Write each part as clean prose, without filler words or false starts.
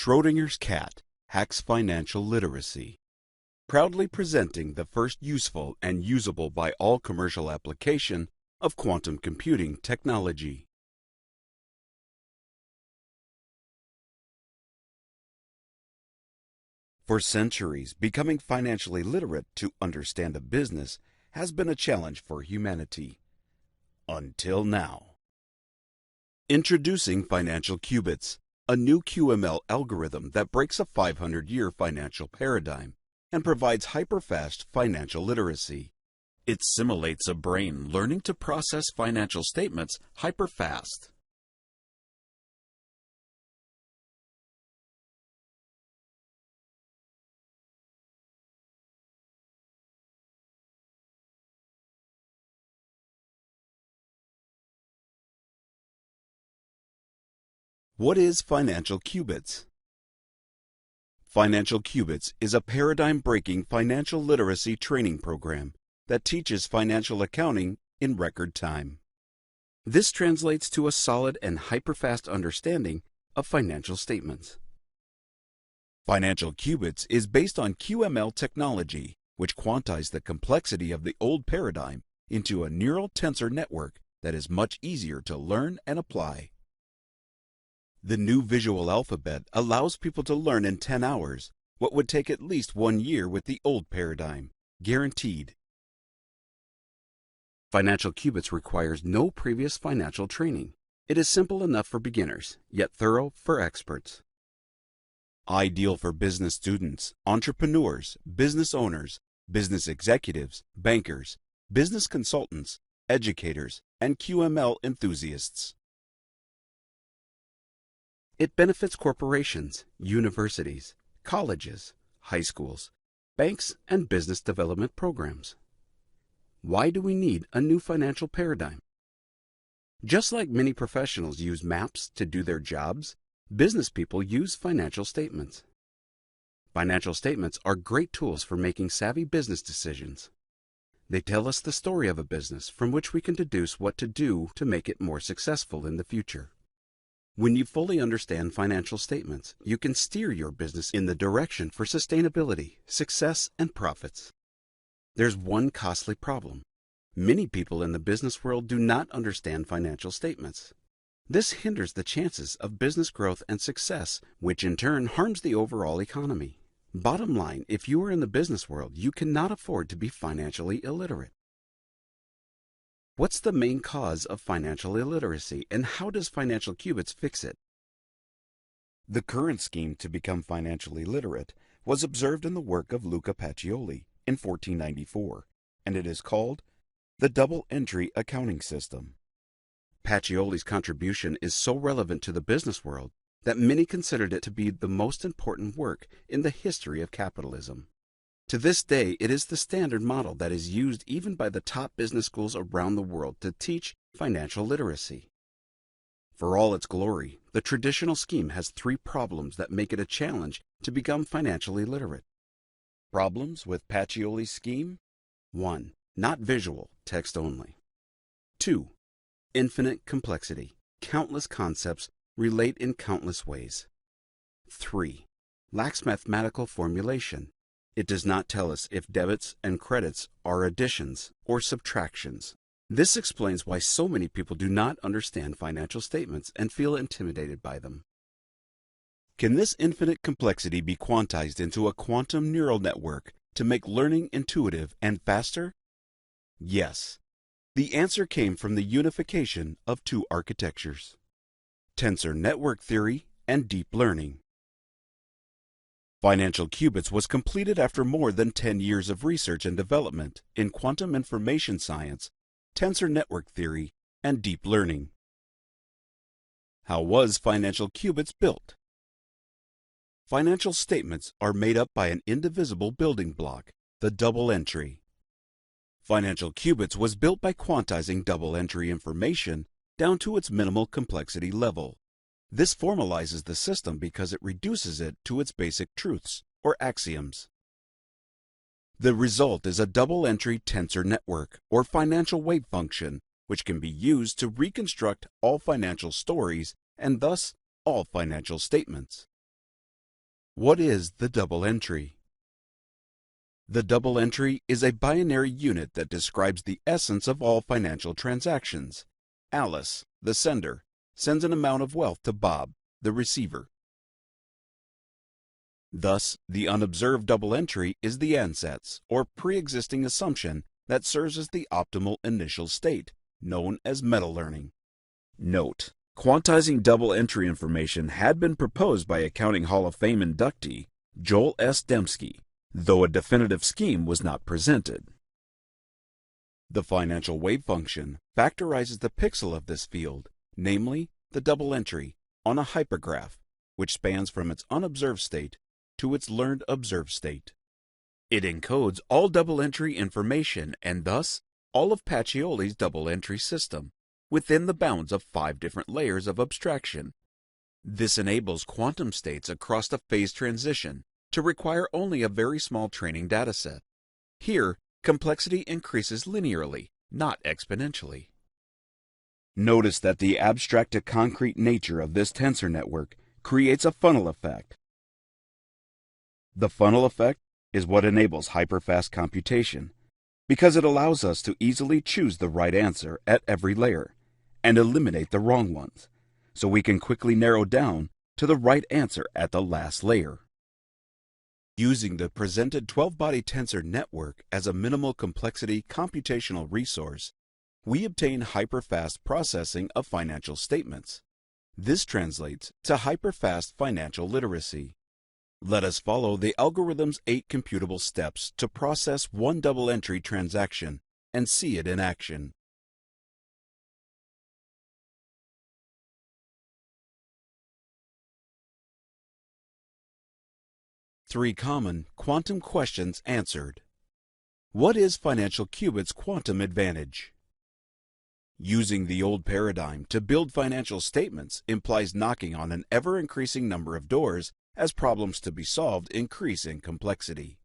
Schrodinger's cat hacks financial literacy. Proudly presenting the first useful and usable by all commercial application of quantum computing technology. For centuries, becoming financially literate to understand a business has been a challenge for humanity. Until now. Introducing Financial Qbits, a new QML algorithm that breaks a 500-year financial paradigm and provides hyperfast financial literacy. It simulates a brain learning to process financial statements hyperfast. What is Financial Qbits? Financial Qbits is a paradigm-breaking financial literacy training program that teaches financial accounting in record time. This translates to a solid and hyperfast understanding of financial statements. Financial Qbits is based on QML technology, which quantizes the complexity of the old paradigm into a neural tensor network that is much easier to learn and apply. The new visual alphabet allows people to learn in 10 hours what would take at least 1 year with the old paradigm, guaranteed. Financial Qbits requires no previous financial training. It is simple enough for beginners, yet thorough for experts. Ideal for business students, entrepreneurs, business owners, business executives, bankers, business consultants, educators, and QML enthusiasts. It benefits corporations, universities, colleges, high schools, banks, and business development programs. Why do we need a new financial paradigm? Just like many professionals use maps to do their jobs, business people use financial statements. Financial statements are great tools for making savvy business decisions. They tell us the story of a business from which we can deduce what to do to make it more successful in the future. When you fully understand financial statements, you can steer your business in the direction for sustainability, success, and profits. There's one costly problem. Many people in the business world do not understand financial statements. This hinders the chances of business growth and success, which in turn harms the overall economy. Bottom line, if you are in the business world, you cannot afford to be financially illiterate. What's the main cause of financial illiteracy, and how does Financial Qbits fix it? The current scheme to become financially literate was observed in the work of Luca Pacioli in 1494, and it is called the double-entry accounting system. Pacioli's contribution is so relevant to the business world that many considered it to be the most important work in the history of capitalism. To this day, it is the standard model that is used even by the top business schools around the world to teach financial literacy. For all its glory, the traditional scheme has 3 problems that make it a challenge to become financially literate. Problems with Pacioli's scheme? 1. Not visual, text only. 2. Infinite complexity. Countless concepts relate in countless ways. 3. Lacks mathematical formulation. It does not tell us if debits and credits are additions or subtractions. This explains why so many people do not understand financial statements and feel intimidated by them. Can this infinite complexity be quantized into a quantum neural network to make learning intuitive and faster? Yes. The answer came from the unification of 2 architectures: tensor network theory and deep learning. Financial Qbits was completed after more than 10 years of research and development in quantum information science, tensor network theory, and deep learning. How was Financial Qbits built? Financial statements are made up by an indivisible building block, the double entry. Financial Qbits was built by quantizing double entry information down to its minimal complexity level. This formalizes the system because it reduces it to its basic truths, or axioms. The result is a double-entry tensor network, or financial wave function, which can be used to reconstruct all financial stories and thus all financial statements. What is the double entry? The double entry is a binary unit that describes the essence of all financial transactions. Alice, the sender, sends an amount of wealth to Bob, the receiver. Thus, the unobserved double entry is the ansatz, or pre-existing assumption, that serves as the optimal initial state, known as meta-learning. Note: quantizing double entry information had been proposed by Accounting Hall of Fame inductee Joel S. Dembski, though a definitive scheme was not presented. The financial wave function factorizes the pixel of this field, namely the double entry, on a hypergraph, which spans from its unobserved state to its learned observed state. It encodes all double entry information and thus all of Pacioli's double entry system within the bounds of 5 different layers of abstraction. This enables quantum states across a phase transition to require only a very small training dataset. Here, complexity increases linearly, not exponentially. Notice that the abstract to concrete nature of this tensor network creates a funnel effect. The funnel effect is what enables hyperfast computation, because it allows us to easily choose the right answer at every layer and eliminate the wrong ones, so we can quickly narrow down to the right answer at the last layer. Using the presented 12-body tensor network as a minimal complexity computational resource, we obtain hyperfast processing of financial statements. This translates to hyperfast financial literacy. Let us follow the algorithm's 8 computable steps to process one double entry transaction and see it in action. Three common quantum questions answered. What is Financial Qbits' quantum advantage? Using the old paradigm to build financial statements implies knocking on an ever-increasing number of doors as problems to be solved increase in complexity.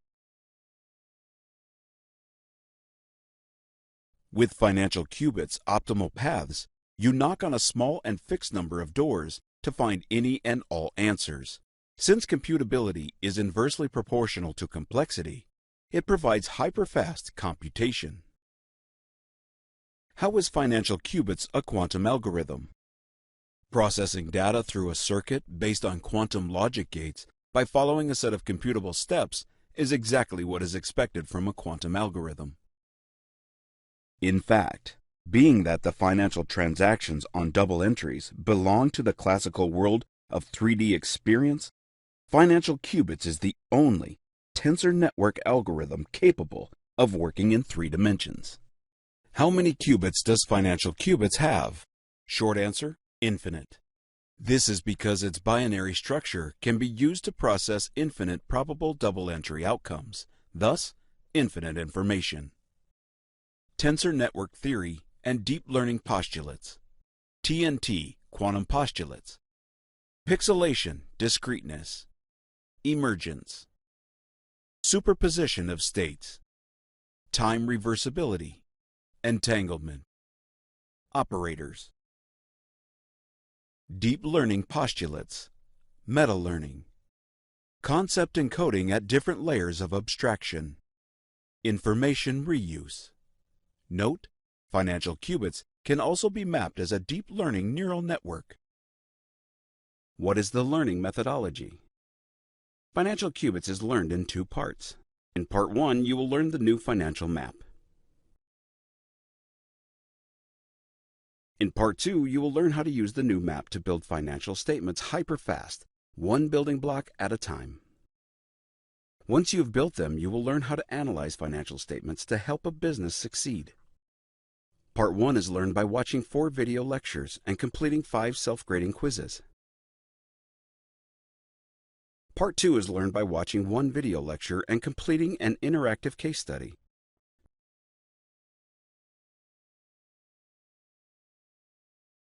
With Financial Qbits' optimal paths, you knock on a small and fixed number of doors to find any and all answers. Since computability is inversely proportional to complexity, it provides hyperfast computation. How is Financial Qbits a quantum algorithm? Processing data through a circuit based on quantum logic gates by following a set of computable steps is exactly what is expected from a quantum algorithm. In fact, being that the financial transactions on double entries belong to the classical world of 3D experience, Financial Qbits is the only tensor network algorithm capable of working in 3 dimensions. How many qubits does Financial Qbits have? Short answer: infinite. This is because its binary structure can be used to process infinite probable double entry outcomes, thus infinite information. Tensor network theory and deep learning postulates. TNT, quantum postulates. Pixelation, discreteness. Emergence. Superposition of states. Time reversibility. Entanglement. Operators. Deep learning postulates. Meta-learning. Concept encoding at different layers of abstraction. Information reuse. Note: Financial Qbits can also be mapped as a deep learning neural network. What is the learning methodology? Financial Qbits is learned in 2 parts. In part 1, you will learn the new financial map. In part 2, you will learn how to use the new map to build financial statements hyperfast, one building block at a time. Once you have built them, you will learn how to analyze financial statements to help a business succeed. Part 1 is learned by watching 4 video lectures and completing 5 self-grading quizzes. Part 2 is learned by watching 1 video lecture and completing an interactive case study.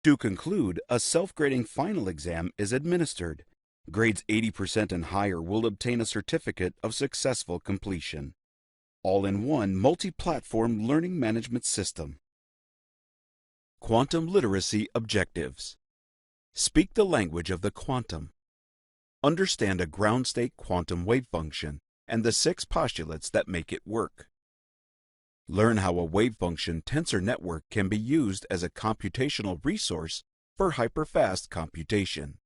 To conclude, a self-grading final exam is administered. Grades 80% and higher will obtain a certificate of successful completion. All-in-one multi-platform learning management system. Quantum literacy objectives. Speak the language of the quantum. Understand a ground state quantum wave function and the 6 postulates that make it work. Learn how a wave function tensor network can be used as a computational resource for hyperfast computation.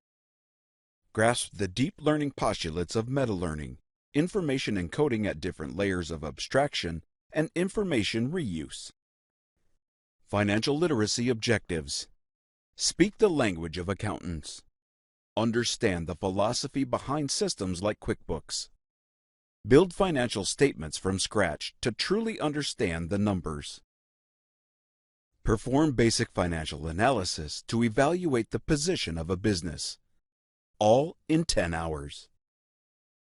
Grasp the deep learning postulates of meta-learning, information encoding at different layers of abstraction, and information reuse. Financial literacy objectives. Speak the language of accountants. Understand the philosophy behind systems like QuickBooks. Build financial statements from scratch to truly understand the numbers. Perform basic financial analysis to evaluate the position of a business. All in 10 hours.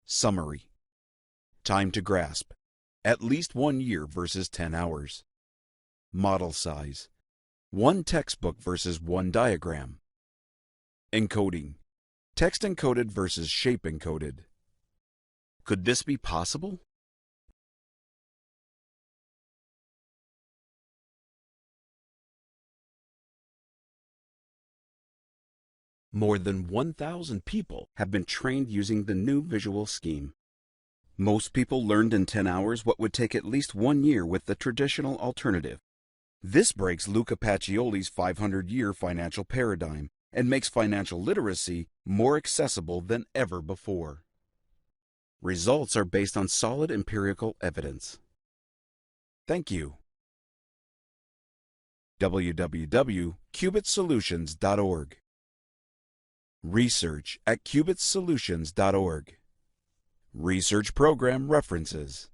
Summary. Time to grasp. At least 1 year versus 10 hours. Model size. 1 textbook versus 1 diagram. Encoding. Text encoded versus shape encoded. Could this be possible? More than 1,000 people have been trained using the new visual scheme. Most people learned in 10 hours what would take at least 1 year with the traditional alternative. This breaks Luca Pacioli's 500-year financial paradigm and makes financial literacy more accessible than ever before. Results are based on solid empirical evidence. Thank you. www.qbitsolutions.org. Research at qbitsolutions.org. Research program references.